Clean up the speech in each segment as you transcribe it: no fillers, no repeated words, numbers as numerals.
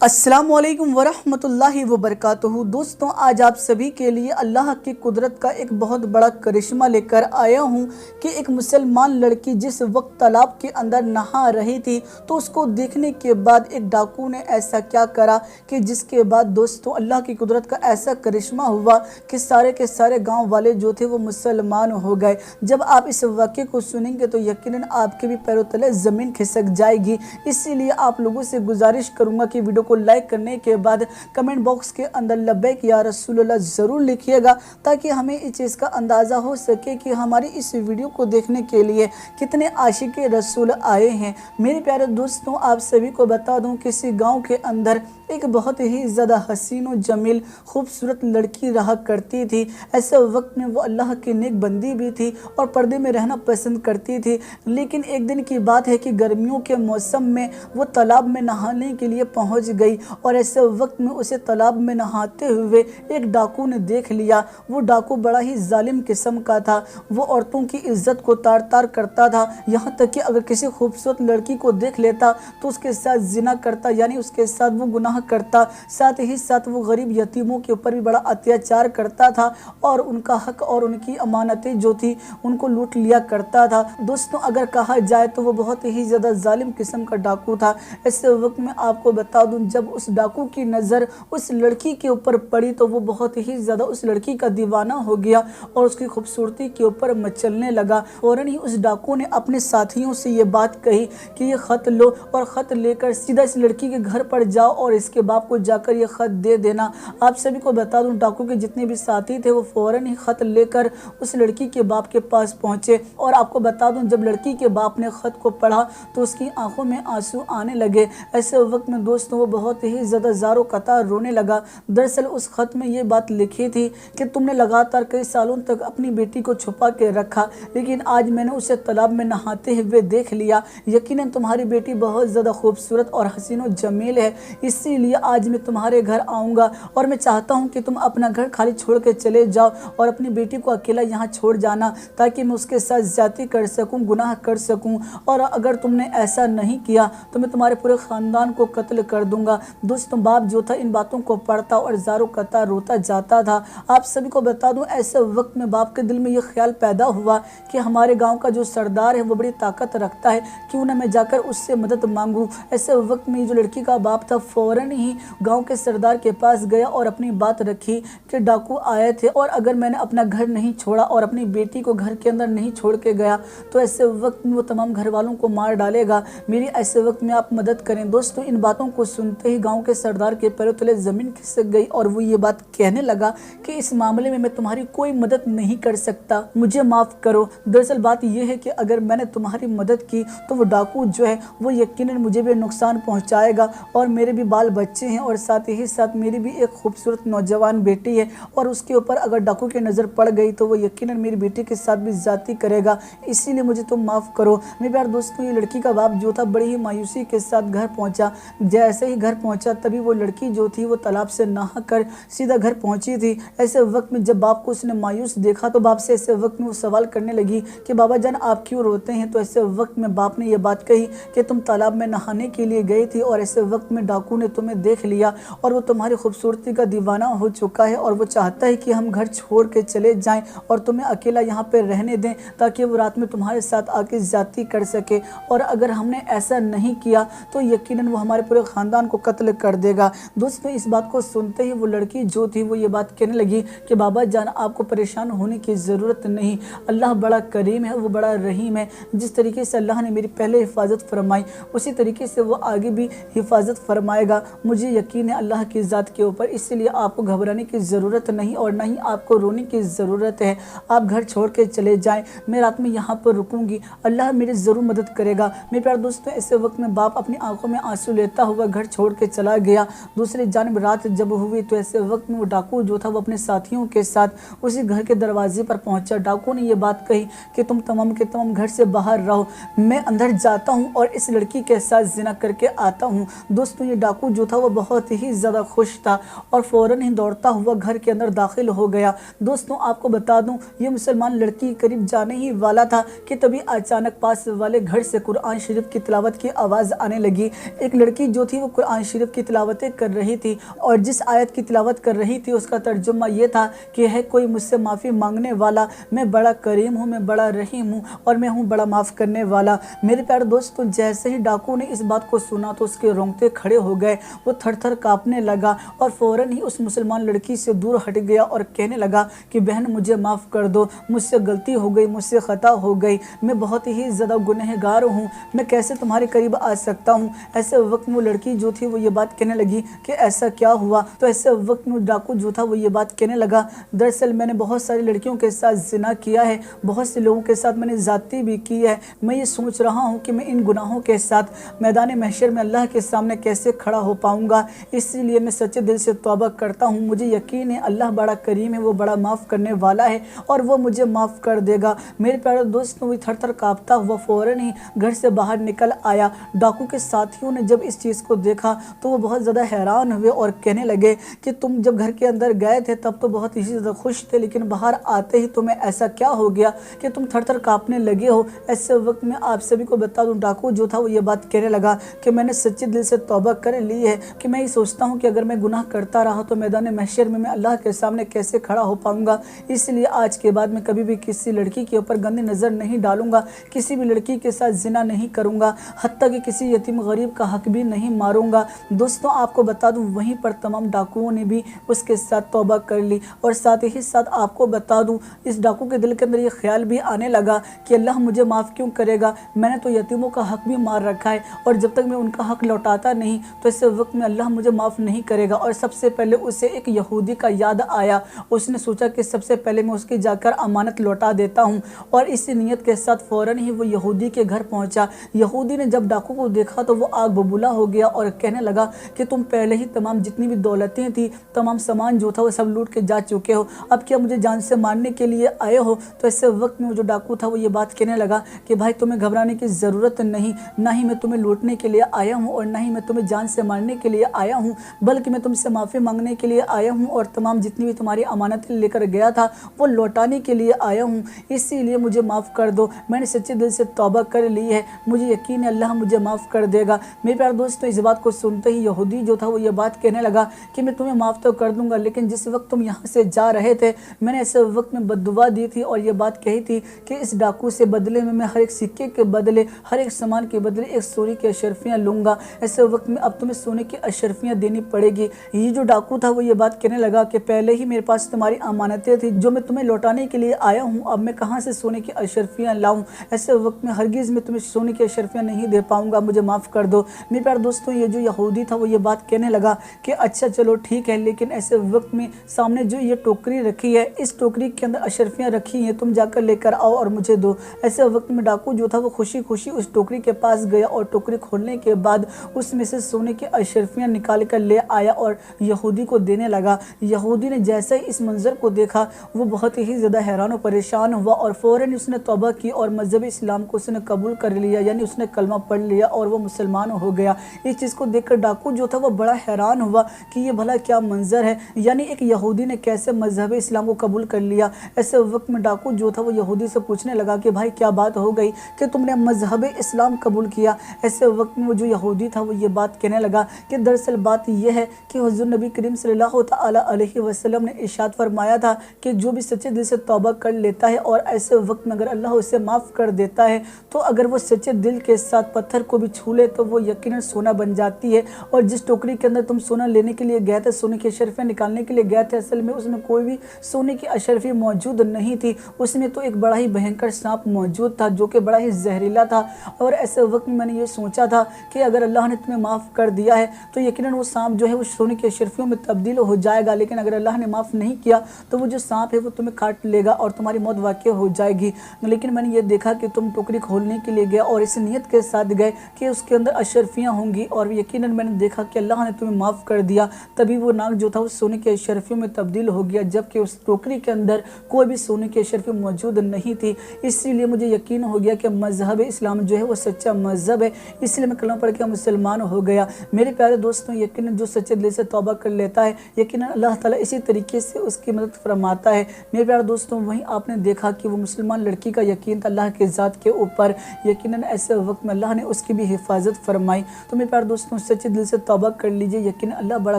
السلام علیکم ورحمۃ اللہ وبرکاتہ۔ دوستوں، آج آپ سبھی کے لیے اللہ کی قدرت کا ایک بہت بڑا کرشمہ لے کر آیا ہوں کہ ایک مسلمان لڑکی جس وقت تالاب کے اندر نہا رہی تھی تو اس کو دیکھنے کے بعد ایک ڈاکو نے ایسا کیا کرا کہ جس کے بعد دوستوں اللہ کی قدرت کا ایسا کرشمہ ہوا کہ سارے کے سارے گاؤں والے جو تھے وہ مسلمان ہو گئے۔ جب آپ اس واقعے کو سنیں گے تو یقیناً آپ کے بھی پیروں تلے زمین کھسک جائے گی۔ اسی لیے آپ لوگوں سے گزارش کروں گا کہ ویڈیو کو لائک کرنے کے بعد کمنٹ باکس کے اندر لبیک یا رسول اللہ ضرور لکھیے گا، تاکہ ہمیں اس چیز کا اندازہ ہو سکے کہ ہماری اس ویڈیو کو دیکھنے کے لیے کتنے عاشق رسول آئے ہیں۔ میرے پیارے دوستوں، آپ سبھی کو بتا دوں کسی گاؤں کے اندر ایک بہت ہی زیادہ حسین و جمیل خوبصورت لڑکی رہا کرتی تھی۔ ایسے وقت میں وہ اللہ کی نیک بندی بھی تھی اور پردے میں رہنا پسند کرتی تھی، لیکن ایک دن کی بات ہے کہ گرمیوں کے موسم میں وہ تالاب میں نہانے کے لیے پہنچ گئی اور ایسے وقت میں اسے تالاب میں نہاتے ہوئے ایک ڈاکو نے دیکھ لیا۔ وہ ڈاکو بڑا ہی ظالم قسم کا تھا، وہ عورتوں کی عزت کو تار تار کرتا تھا، یہاں تک کہ اگر کسی خوبصورت لڑکی کو دیکھ لیتا تو اس کے ساتھ زنا کرتا، یعنی اس کے ساتھ وہ گناہ کرتا، ساتھ ہی ساتھ وہ غریب یتیموں کے اوپر بھی بڑا اتیاچار کرتا تھا اور ان کا حق اور ان کی امانتیں جو تھی ان کو لوٹ لیا کرتا تھا۔ دوستوں، اگر کہا جائے تو وہ بہت ہی زیادہ ظالم قسم کا ڈاکو تھا۔ ایسے وقت میں آپ کو بتا دوں جب اس ڈاکو کی نظر اس لڑکی کے اوپر پڑی تو وہ بہت ہی زیادہ اس لڑکی کا دیوانہ ہو گیا اور اس کی خوبصورتی کے اوپر مچلنے لگا۔ فوراً ہی اس ڈاکو نے اپنے ساتھیوں سے یہ بات کہی کہ یہ خط لو اور خط لے کر سیدھا اس لڑکی کے گھر پر جاؤ اور اس کے باپ کو جا کر یہ خط دے دینا۔ آپ سبھی کو بتا دوں ڈاکو کے جتنے بھی ساتھی تھے وہ فوراً ہی خط لے کر اس لڑکی کے باپ کے پاس پہنچے، اور آپ کو بتا دوں جب لڑکی کے باپ نے خط کو پڑھا تو اس کی آنکھوں میں آنسو آنے لگے۔ ایسے وقت میں دوستوں وہ بہت ہی زیادہ زار و قطار رونے لگا۔ دراصل اس خط میں یہ بات لکھی تھی کہ تم نے لگاتار کئی سالوں تک اپنی بیٹی کو چھپا کے رکھا، لیکن آج میں نے اسے تالاب میں نہاتے ہوئے دیکھ لیا۔ یقیناً تمہاری بیٹی بہت زیادہ خوبصورت اور حسین و جمیل ہے، اسی لیے آج میں تمہارے گھر آؤں گا اور میں چاہتا ہوں کہ تم اپنا گھر خالی چھوڑ کے چلے جاؤ اور اپنی بیٹی کو اکیلا یہاں چھوڑ جانا، تاکہ میں اس کے ساتھ زیادتی کر سکوں، گناہ کر سکوں، اور اگر تم نے ایسا نہیں کیا تو میں تمہارے پورے خاندان کو قتل کر دوں گا۔ دوستوں، باپ جو تھا ان باتوں کو پڑھتا اور زار و قطار روتا جاتا تھا۔ آپ سبھی کو بتا دوں ایسے وقت میں باپ کے دل میں یہ خیال پیدا ہوا کہ ہمارے گاؤں کا جو سردار ہے وہ بڑی طاقت رکھتا ہے، کیوں نہ میں جا کر اس سے مدد مانگوں۔ ایسے وقت میں جو لڑکی کا باپ تھا فوراً ہی گاؤں کے سردار کے پاس گیا اور اپنی بات رکھی کہ ڈاکو آئے تھے اور اگر میں نے اپنا گھر نہیں چھوڑا اور اپنی بیٹی کو گھر کے اندر نہیں چھوڑ کے گیا تو ایسے وقت میں وہ تمام گھر والوں کو مار ڈالے گا، میری ایسے وقت میں آپ مدد کریں۔ دوستوں، ان باتوں کو سنتے ہی گاؤں کے سردار کے پیروں تلے زمین کھسک گئی اور وہ یہ بات کہنے لگا کہ اس معاملے میں تمہاری کوئی مدد نہیں کر سکتا، مجھے معاف کرو۔ دراصل بات یہ ہے کہ اگر میں نے تمہاری مدد کی تو وہ ڈاکو جو ہے وہ یقیناً مجھے بھی نقصان پہنچائے گا، اور میرے بھی بال بچے ہیں اور ساتھ ہی ساتھ میری بھی ایک خوبصورت نوجوان بیٹی ہے، اور اس کے اوپر اگر ڈاکو کی نظر پڑ گئی تو وہ یقیناً میری بیٹی کے ساتھ بھی زیادتی کرے گا، اسی لیے مجھے تم معاف کرو۔ میرے پیارے دوستوں، یہ لڑکی کا باپ جو تھا بڑی ہی مایوسی کے ساتھ گھر پہنچا۔ جیسے ہی گھر پہنچا تبھی وہ لڑکی جو تھی وہ تالاب سے نہا کر سیدھا گھر پہنچی تھی۔ ایسے وقت میں جب باپ کو اس نے مایوس دیکھا تو باپ سے ایسے وقت میں وہ سوال کرنے لگی کہ بابا جان آپ کیوں روتے ہیں؟ تو ایسے وقت میں باپ نے یہ بات کہی کہ تم تالاب میں نہانے کے لیے گئی تھی اور ایسے وقت میں ڈاکو نے تمہیں دیکھ لیا اور وہ تمہاری خوبصورتی کا دیوانہ ہو چکا ہے، اور وہ چاہتا ہے کہ ہم گھر چھوڑ کے چلے جائیں اور تمہیں اکیلا یہاں پہ رہنے دیں تاکہ وہ رات میں تمہارے ساتھ آ کے زیادتی کر سکے، اور اگر ہم نے ایسا نہیں کیا تو یقیناً وہ ہمارے پورے خاندان کو قتل کر دے گا۔ دوستوں، اس بات کو سنتے ہی وہ لڑکی جو تھی وہ یہ بات کہنے لگی کہ بابا جان آپ کو پریشان ہونے کی ضرورت نہیں، اللہ بڑا کریم ہے، وہ بڑا رحیم ہے، جس طریقے سے اللہ نے میری پہلے حفاظت فرمائی اسی طریقے سے وہ آگے بھی حفاظت فرمائے گا، مجھے یقین ہے اللہ کی ذات کے اوپر، اس لیے آپ کو گھبرانے کی ضرورت نہیں اور نہ ہی آپ کو رونے کی ضرورت ہے۔ آپ گھر چھوڑ کے چلے جائیں، میں رات میں یہاں پر رکوں گی، اللہ میری ضرور مدد کرے گا۔ میرے پیارے دوستوں، ایسے وقت میں باپ اپنی آنکھوں میں آنسو لیتا ہوا گھر چھوڑ کے چلا گیا۔ دوسری جانب رات جب ہوئی تو ایسے وقت میں وہ ڈاکو جو تھا وہ اپنے ساتھیوں کے ساتھ اسی گھر کے دروازے پر پہنچا۔ ڈاکو نے یہ بات کہی کہ تم تمام کے تمام گھر سے باہر رہو، میں اندر جاتا ہوں اور اس لڑکی کے ساتھ زنا کر کے آتا ہوں۔ دوستوں، یہ ڈاکو جو تھا وہ بہت ہی زیادہ خوش تھا اور فوراً ہی دوڑتا ہوا گھر کے اندر داخل ہو گیا۔ دوستوں، آپ کو بتا دوں یہ مسلمان لڑکی قریب جانے ہی والا تھا کہ تبھی اچانک پاس والے گھر سے قرآن شریف کی تلاوت کی آواز آنے لگی۔ ایک لڑکی جو تھی وہ कुरान शरीफ की तिलावतें कर रही थी और जिस आयत की तिलावत कर रही थी उसका तर्जुमा ये था कि है कोई मुझसे माफ़ी मांगने वाला, मैं बड़ा करीम हूँ, मैं बड़ा रहीम हूँ और मैं हूँ बड़ा माफ़ करने वाला। मेरे प्यारे दोस्तों, जैसे ही डाकू ने इस बात को सुना तो उसके रोंगटे खड़े हो गए, वो थर थर काँपने लगा और फ़ौरन ही उस मुसलमान लड़की से दूर हट गया और कहने लगा कि बहन मुझे माफ़ कर दो, मुझसे गलती हो गई, मुझसे ख़ता हो गई, मैं बहुत ही ज़्यादा गुनहगार हूँ, मैं कैसे तुम्हारे करीब आ सकता हूँ। ऐसे वक्त में वो लड़की जो थी वो ये बात कहने लगी कि ऐसा क्या हुआ। तो ऐसे वक्त में डाकू जो था वो ये बात कहने लगा, दरअसल मैंने बहुत सारी लड़कियों के साथ ज़िना किया है, बहुत से लोगों के साथ मैंने ज़्यादती भी की है। मैं ये सोच रहा हूँ कि मैं इन गुनाहों के साथ मैदान महशर में अल्लाह के सामने कैसे खड़ा हो पाऊँगा, इसीलिए मैं सच्चे दिल से तौबा करता हूँ। मुझे यकीन है अल्लाह बड़ा करीम है, वो बड़ा माफ़ करने वाला है और वो मुझे माफ़ कर देगा। मेरे प्यारे दोस्तों, वो थर थर काँपता हुआ फ़ौरन ही घर से बाहर निकल आया। डाकू के साथियों ने जब इस चीज़ को देखा तो वो बहुत ज़्यादा हैरान हुए और कहने लगे कि तुम जब घर के अंदर गए थे तब तो बहुत ही ज़्यादा खुश थे, लेकिन बाहर आते ही तुम्हें ऐसा क्या हो गया कि तुम थर थर काँपने लगे हो। ऐसे वक्त में आप सभी को बता दूं, डाकू जो था वो ये बात कहने लगा कि मैंने सच्चे दिल से तौबा कर ली है कि मैं ये सोचता हूँ कि अगर मैं गुनाह करता रहा तो मैदान महशर में मैं अल्लाह के सामने कैसे खड़ा हो पाऊँगा, इसलिए आज के बाद मैं कभी भी किसी लड़की के ऊपर गंदी नज़र नहीं डालूंगा, किसी भी लड़की के साथ जिना नहीं करूँगा, हत्ता कि किसी यतीम गरीब का हक भी नहीं मारूंगा। दोस्तों, आपको बता दूं वहीं पर तमाम डाकुओं ने भी उसके साथ तौबा कर ली और साथ ही साथ आपको बता दूं इस डाकू के दिल के अंदर ये ख्याल भी आने लगा कि अल्लाह मुझे माफ़ क्यों करेगा, मैंने तो यतीमों का हक भी मार रखा है और जब तक मैं उनका हक लौटाता नहीं तो इस वक्त में अल्लाह मुझे माफ़ नहीं करेगा। और सबसे पहले उसे एक यहूदी का याद आया, उसने सोचा कि सबसे पहले मैं उसकी जाकर अमानत लौटा देता हूँ और इसी नीयत के साथ फ़ौरन ही वो यहूदी के घर पहुँचा। यहूदी ने जब डाकू को देखा तो वो आग बबूला हो गया और कहने लगा कि तुम पहले ही तमाम जितनी भी दौलतें थी, तमाम सामान जो था वो सब लूट के जा चुके हो, अब क्या मुझे जान से मारने के लिए आए हो। तो ऐसे वक्त में वो जो डाकू था वो ये बात कहने लगा कि भाई तुम्हें घबराने की ज़रूरत नहीं, ना ही मैं तुम्हें लूटने के लिए आया हूँ और ना ही मैं तुम्हें जान से मारने के लिए आया हूँ, बल्कि मैं तुमसे माफ़ी मांगने के लिए आया हूँ और तमाम जितनी भी तुम्हारी अमानतें लेकर गया था वो लौटाने के लिए आया हूँ, इसीलिए मुझे माफ़ कर दो, मैंने सच्चे दिल से तौबा कर ली है, मुझे यकीन है अल्लाह मुझे माफ़ कर देगा। मेरे प्यारे दोस्तों, इस बात को सुनते ही यहूदी जो था वो ये बात कहने लगा कि मैं तुम्हें माफ़ तो कर दूंगा, लेकिन जिस वक्त तुम यहाँ से जा रहे थे मैंने ऐसे वक्त में बद्दुआ दी थी और ये बात कही थी कि इस डाकू से बदले में मैं हर एक सिक्के के बदले, हर एक सामान के बदले एक सोने की अशरफियाँ लूँगा। ऐसे वक्त में अब तुम्हें सोने की अशरफियाँ देनी पड़ेगी। ये जो डाकू था वो ये बात कहने लगा कि पहले ही मेरे पास तुम्हारी अमानतें थी जो मैं तुम्हें लौटाने के लिए आया हूँ, अब मैं कहाँ से सोने की अशरफियाँ लाऊँ, ऐसे वक्त में हरगिज़ मैं तुम्हें सोने की अशरफियाँ नहीं दे पाऊँगा, मुझे माफ़ कर दो। मेरे प्यारे दोस्तों, ये जो यहूदी था वो ये बात कहने लगा कि अच्छा चलो ठीक है, लेकिन ऐसे वक्त में सामने जो ये टोकरी रखी है, इस टोकरी के अंदर अशरफियाँ रखी हैं, तुम जाकर लेकर आओ और मुझे दो। ऐसे वक्त में डाकू जो था वो खुशी खुशी उस टोकरी के पास गया और टोकरी खोलने के बाद उसमें से सोने की अशरफियाँ निकाल कर ले आया और यहूदी को देने लगा। यहूदी ने जैसे ही इस मंजर को देखा वो बहुत ही ज़्यादा हैरान और परेशान हुआ और फ़ौरन उसने तौबा की और मज़हब इस्लाम को उसने कबूल कर लिया, यानी उसने कलमा पढ़ लिया और वो मुसलमान हो गया। इस चीज़ को देखकर डाकू जो था वो बड़ा हैरान हुआ कि ये भला क्या मंजर है, यानी एक यहूदी ने कैसे मज़हब इस्लाम को कबूल कर लिया। ऐसे वक्त में डाकू जो था वो यहूदी से पूछने लगा कि भाई क्या बात हो गई कि तुमने मज़हब इस्लाम कबूल किया। ऐसे वक्त में वो जो यहूदी था वो ये बात कहने लगा कि दरअसल बात यह है कि हुज़ूर नबी करीम सल्लल्लाहु तआला अलैहि वसल्लम ने इरशाद फरमाया था कि जो भी सच्चे दिल से तौबा कर लेता है और ऐसे वक्त में अगर अल्लाह उसे माफ़ कर देता है तो अगर वो सच्चे दिल के साथ पत्थर को भी छू ले तो वो यकीनन सोना बन जाती है। और जिस टोकरी के अंदर तुम सोना लेने के लिए गए थे, सोने की अशरफियाँ निकालने के लिए गए थे, असल में उसमें कोई भी सोने की अशरफी मौजूद नहीं थी, उसमें तो एक बड़ा ही भयंकर सांप मौजूद था जो कि बड़ा ही जहरीला था। और ऐसे वक्त में मैंने ये सोचा था कि अगर अल्लाह ने तुम्हें माफ़ कर दिया है तो यकीनन वो सांप जो है वो सोने की अशरफियों में तब्दील हो जाएगा, लेकिन अगर अल्लाह ने माफ़ नहीं किया तो वो जो सांप है वो तुम्हें काट लेगा और तुम्हारी मौत वाक़ई हो जाएगी। लेकिन मैंने ये देखा कि तुम टोकरी खोलने के लिए गए और इस नीयत के साथ गए कि उसके अंदर अशरफियाँ होंगी और यकीनन मैंने देखा कि अल्लाह ने तुम्हें माफ़ कर दिया, तभी वो नाग जो था वो सोने की अशरफियों में तब्दील हो गया, जबकि उस टोकरी के अंदर कोई भी सोने की अशरफी मौजूद नहीं थी। इसीलिए मुझे यकीन हो गया कि मज़हब इस्लाम जो है वो सच्चा मज़हब है, इसलिए मैं कलमा पढ़ के मुसलमान हो गया। मेरे प्यारे दोस्तों, यकीनन जो सच्चे दिल से तौबा कर लेता है यकीनन अल्लाह ताला इसी तरीके से उसकी मदद फरमाता है। मेरे प्यारे दोस्तों, वहीं आपने देखा कि वो मुसलमान लड़की का यकीन था अल्लाह के ज़ात के ऊपर, यकीनन ऐसे वक्त में अल्लाह ने उसकी भी हिफाजत फरमाई। तो मेरे प्यारे दोस्तों, सच्चे दिल से तौबा कर लीजिए। यकीन अल्लाह बड़ा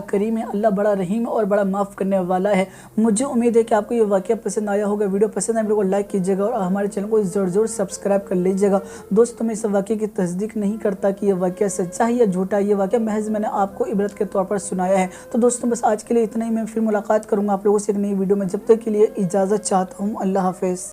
करीम है, अल्लाह बड़ा रहीम है और बड़ा माफ़ करने वाला है। मुझे उम्मीद है कि आपको ये वाक़या पसंद आया होगा। वीडियो पसंद आए वीडियो को लाइक कीजिएगा और हमारे चैनल को ज़रूर सब्सक्राइब कर लीजिएगा। दोस्तों मैं इस वाक़े की तस्दीक नहीं करता कि ये वाक़या सच्चा है या झूठा है। ये वाक़या महज मैंने आपको इबरत के तौर पर सुनाया है। तो दोस्तों बस आज के लिए इतना ही। मैं फिर मुलाकात करूँगा आप लोगों से एक नई वीडियो में। जब तक के लिए इजाज़त चाहता हूँ। अल्लाह हाफ़िज़।